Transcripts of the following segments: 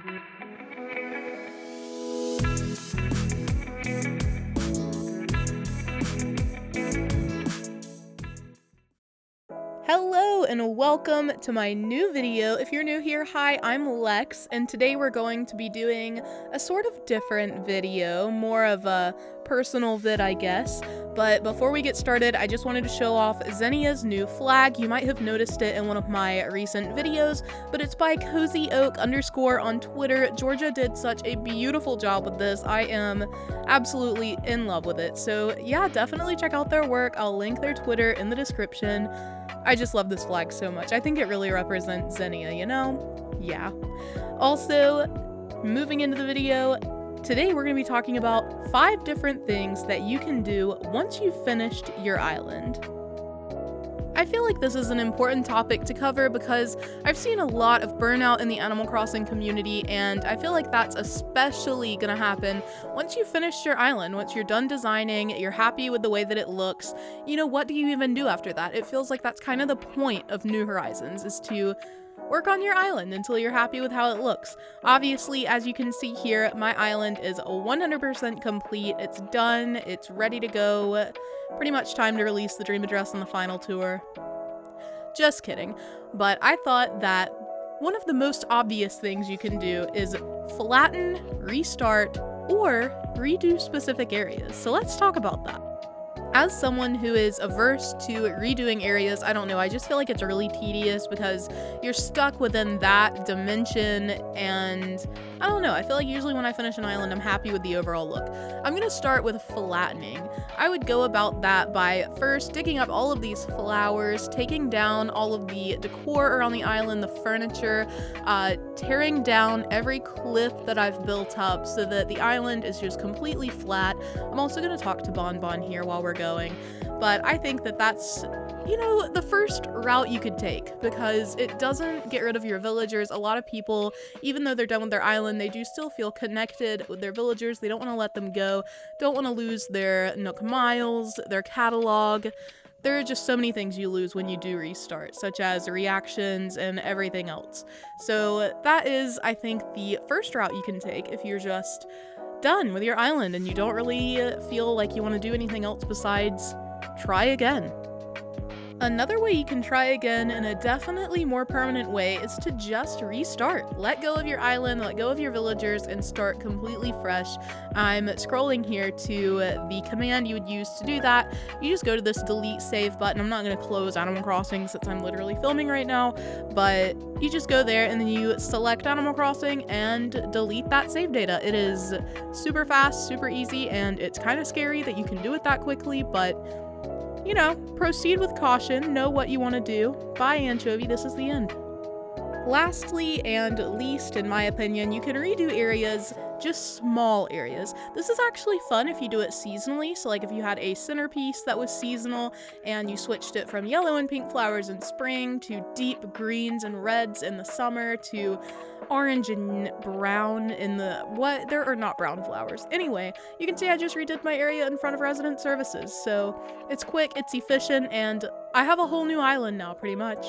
Hello and welcome to my new video. If you're new here, hi, I'm Lex, and today we're going to be doing a sort of different video, more of a personal vid, I guess. But before we get started, I just wanted to show off Xenia's new flag. You might have noticed it in one of my recent videos, but it's by CozyOak_ on Twitter. Georgia did such a beautiful job with this. I am absolutely in love with it. So yeah, definitely check out their work. I'll link their Twitter in the description. I just love this flag so much. I think it really represents Xenia, you know? Yeah. Also, moving into the video, today we're going to be talking about 5 different things that you can do once you've finished your island. I feel like this is an important topic to cover because I've seen a lot of burnout in the Animal Crossing community, and I feel like that's especially gonna happen once you've finished your island, once you're done designing, you're happy with the way that it looks. You know, what do you even do after that? It feels like that's kind of the point of New Horizons, is to work on your island until you're happy with how it looks. Obviously, as you can see here, my island is 100% complete. It's done, it's ready to go. Pretty much time to release the dream address on the final tour. Just kidding. But I thought that one of the most obvious things you can do is flatten, restart, or redo specific areas. So let's talk about that. As someone who is averse to redoing areas, I don't know, I just feel like it's really tedious because you're stuck within that dimension, and I don't know, I feel like usually when I finish an island, I'm happy with the overall look. I'm gonna start with flattening. I would go about that by first digging up all of these flowers, taking down all of the decor around the island, the furniture, tearing down every cliff that I've built up so that the island is just completely flat. I'm also gonna talk to Bonbon here while we're going, but I think that that's, you know, the first route you could take because it doesn't get rid of your villagers. A lot of people, even though they're done with their island, they do still feel connected with their villagers. They don't want to let them go, don't want to lose their Nook Miles, their catalog. There are just so many things you lose when you do restart, such as reactions and everything else. So that is, I think, the first route you can take if you're just done with your island and you don't really feel like you want to do anything else besides try again. Another way you can try again in a definitely more permanent way is to just restart. Let go of your island, let go of your villagers, and start completely fresh. I'm scrolling here to the command you would use to do that. You just go to this delete save button. I'm not going to close Animal Crossing since I'm literally filming right now, but you just go there and then you select Animal Crossing and delete that save data. It is super fast, super easy, and it's kind of scary that you can do it that quickly, but you know, proceed with caution, know what you want to do. Bye, Anchovy, this is the end. Lastly and least, in my opinion, you can redo areas, just small areas. This is actually fun if you do it seasonally, so like if you had a centerpiece that was seasonal and you switched it from yellow and pink flowers in spring to deep greens and reds in the summer to orange and brown in the there are not brown flowers. Anyway, you can see I just redid my area in front of resident services, so it's quick, it's efficient, and I have a whole new island now pretty much.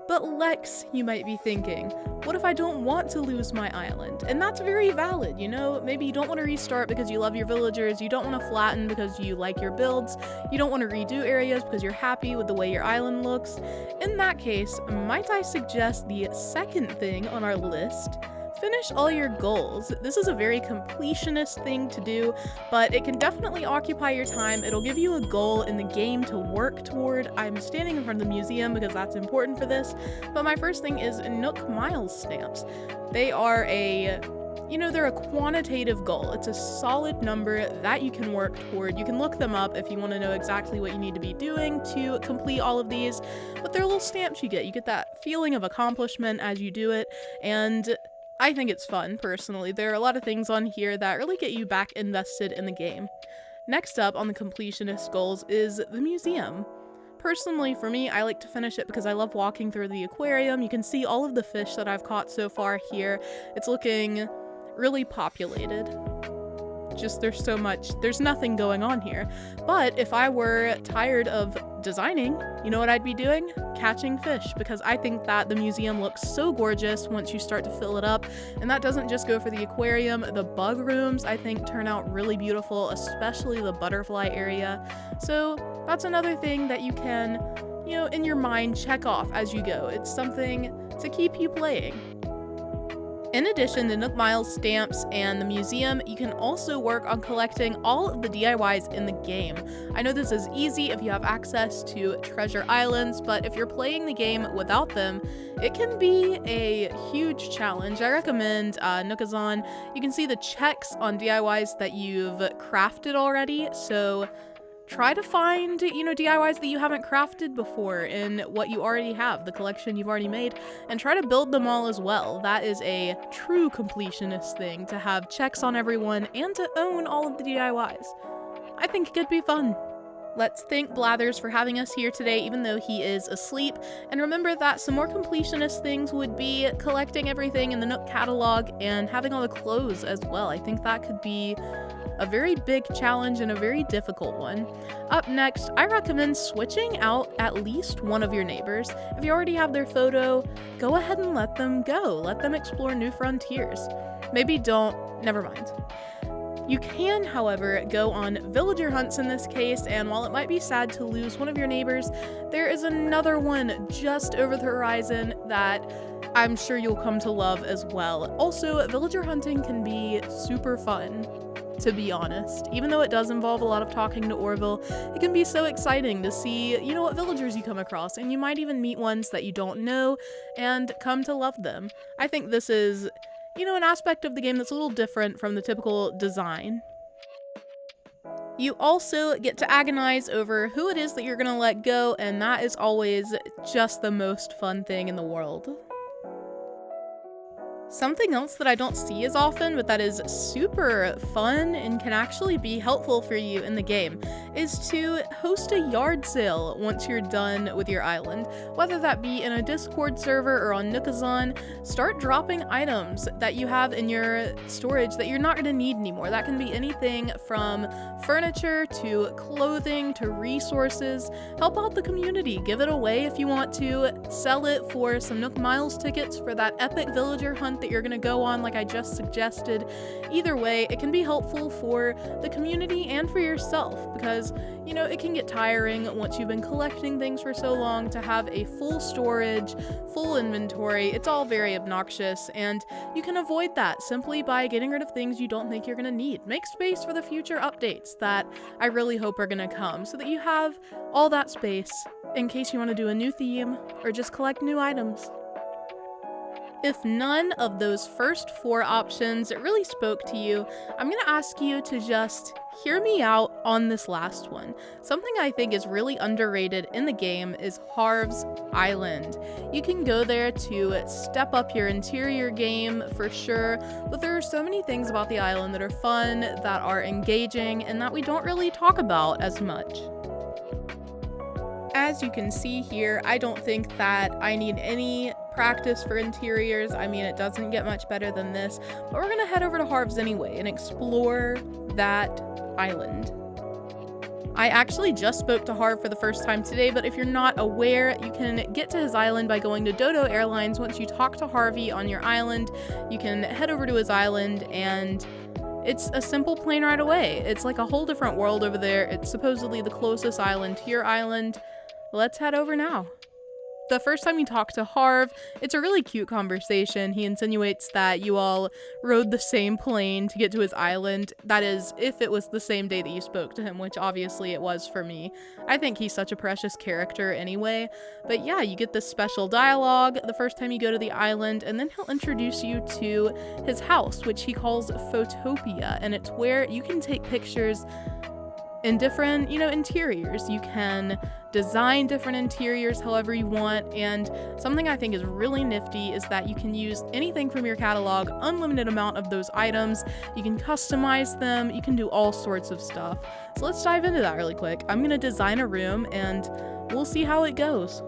But Lex, you might be thinking, what if I don't want to lose my island? And that's very valid, you know? Maybe you don't want to restart because you love your villagers, you don't want to flatten because you like your builds, you don't want to redo areas because you're happy with the way your island looks. In that case, might I suggest the second thing on our list? Finish all your goals. This is a very completionist thing to do, but it can definitely occupy your time. It'll give you a goal in the game to work toward. I'm standing in front of the museum because that's important for this, but my first thing is Nook Miles stamps. They are they're a quantitative goal. It's a solid number that you can work toward. You can look them up if you want to know exactly what you need to be doing to complete all of these, but they're little stamps you get. You get that feeling of accomplishment as you do it, and I think it's fun, personally. There are a lot of things on here that really get you back invested in the game. Next up on the completionist goals is the museum. Personally, for me, I like to finish it because I love walking through the aquarium. You can see all of the fish that I've caught so far here. It's looking really populated. Just there's nothing going on here. But if I were tired of designing, you know what I'd be doing? Catching fish, because I think that the museum looks so gorgeous once you start to fill it up. And that doesn't just go for the aquarium. The bug rooms, I think, turn out really beautiful, especially the butterfly area. So that's another thing that you can, in your mind, check off as you go. It's something to keep you playing. In addition to Nook Miles stamps and the museum, you can also work on collecting all of the DIYs in the game. I know this is easy if you have access to treasure islands, but if you're playing the game without them, it can be a huge challenge. I recommend Nookazon. You can see the checks on DIYs that you've crafted already, so try to find, DIYs that you haven't crafted before in what you already have, the collection you've already made, and try to build them all as well. That is a true completionist thing, to have checks on everyone and to own all of the DIYs. I think it could be fun. Let's thank Blathers for having us here today, even though he is asleep. And remember that some more completionist things would be collecting everything in the Nook catalog and having all the clothes as well. I think that could be a very big challenge and a very difficult one. Up next, I recommend switching out at least one of your neighbors. If you already have their photo, go ahead and let them go. Let them explore new frontiers. Maybe don't, never mind. You can, however, go on villager hunts in this case, and while it might be sad to lose one of your neighbors, there is another one just over the horizon that I'm sure you'll come to love as well. Also, villager hunting can be super fun, to be honest. Even though it does involve a lot of talking to Orville, it can be so exciting to see, what villagers you come across, and you might even meet ones that you don't know and come to love them. I think this is, an aspect of the game that's a little different from the typical design. You also get to agonize over who it is that you're gonna let go, and that is always just the most fun thing in the world. Something else that I don't see as often, but that is super fun and can actually be helpful for you in the game, is to host a yard sale once you're done with your island. Whether that be in a Discord server or on Nookazon, start dropping items that you have in your storage that you're not going to need anymore. That can be anything from furniture to clothing to resources. Help out the community. Give it away if you want to. Sell it for some Nook Miles tickets for that epic villager hunt that you're going to go on, like I just suggested. Either way, it can be helpful for the community and for yourself, because it can get tiring once you've been collecting things for so long to have a full storage, full inventory. It's all very obnoxious, and you can avoid that simply by getting rid of things you don't think you're going to need. Make space for the future updates that I really hope are going to come, so that you have all that space in case you want to do a new theme or just collect new items. If none of those first 4 options really spoke to you, I'm going to ask you to just hear me out on this last one. Something I think is really underrated in the game is Harv's Island. You can go there to step up your interior game for sure, but there are so many things about the island that are fun, that are engaging, and that we don't really talk about as much. As you can see here, I don't think that I need any practice for interiors. I mean, it doesn't get much better than this, but we're gonna head over to Harv's anyway and explore that island. I actually just spoke to Harv for the first time today, but if you're not aware, you can get to his island by going to Dodo Airlines. Once you talk to Harvey on your island, you can head over to his island, and it's a simple plane ride away. It's like a whole different world over there. It's supposedly the closest island to your island. Let's head over now. The first time you talk to Harv, it's a really cute conversation. He insinuates that you all rode the same plane to get to his island. That is, if it was the same day that you spoke to him, which obviously it was for me. I think he's such a precious character anyway. But yeah, you get this special dialogue the first time you go to the island, and then he'll introduce you to his house, which he calls Photopia, and it's where you can take pictures in different, interiors. You can design different interiors however you want, and something I think is really nifty is that you can use anything from your catalog, unlimited amount of those items. You can customize them, you can do all sorts of stuff. So let's dive into that really quick. I'm gonna design a room and we'll see how it goes.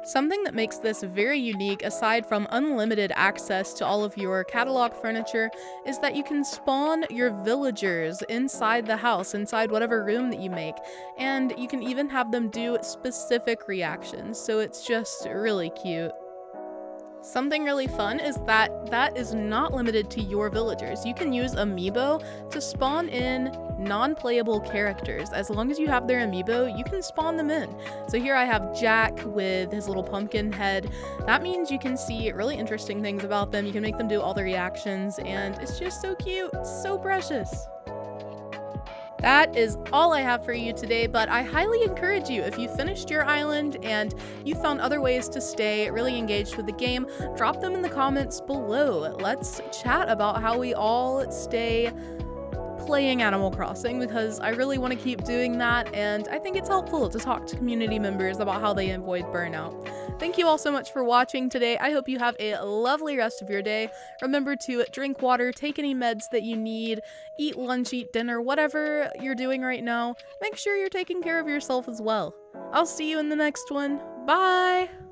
Something that makes this very unique, aside from unlimited access to all of your catalog furniture, is that you can spawn your villagers inside the house, inside whatever room that you make, and you can even have them do specific reactions, so it's just really cute. Something really fun is that that is not limited to your villagers. You can use Amiibo to spawn in non-playable characters. As long as you have their Amiibo, you can spawn them in. So here I have Jack with his little pumpkin head. That means you can see really interesting things about them. You can make them do all the reactions, and it's just so cute, so precious. That is all I have for you today, but I highly encourage you, if you finished your island and you found other ways to stay really engaged with the game, drop them in the comments below. Let's chat about how we all stay playing Animal Crossing, because I really want to keep doing that, and I think it's helpful to talk to community members about how they avoid burnout. Thank you all so much for watching today. I hope you have a lovely rest of your day. Remember to drink water, take any meds that you need, eat lunch, eat dinner, whatever you're doing right now. Make sure you're taking care of yourself as well. I'll see you in the next one. Bye!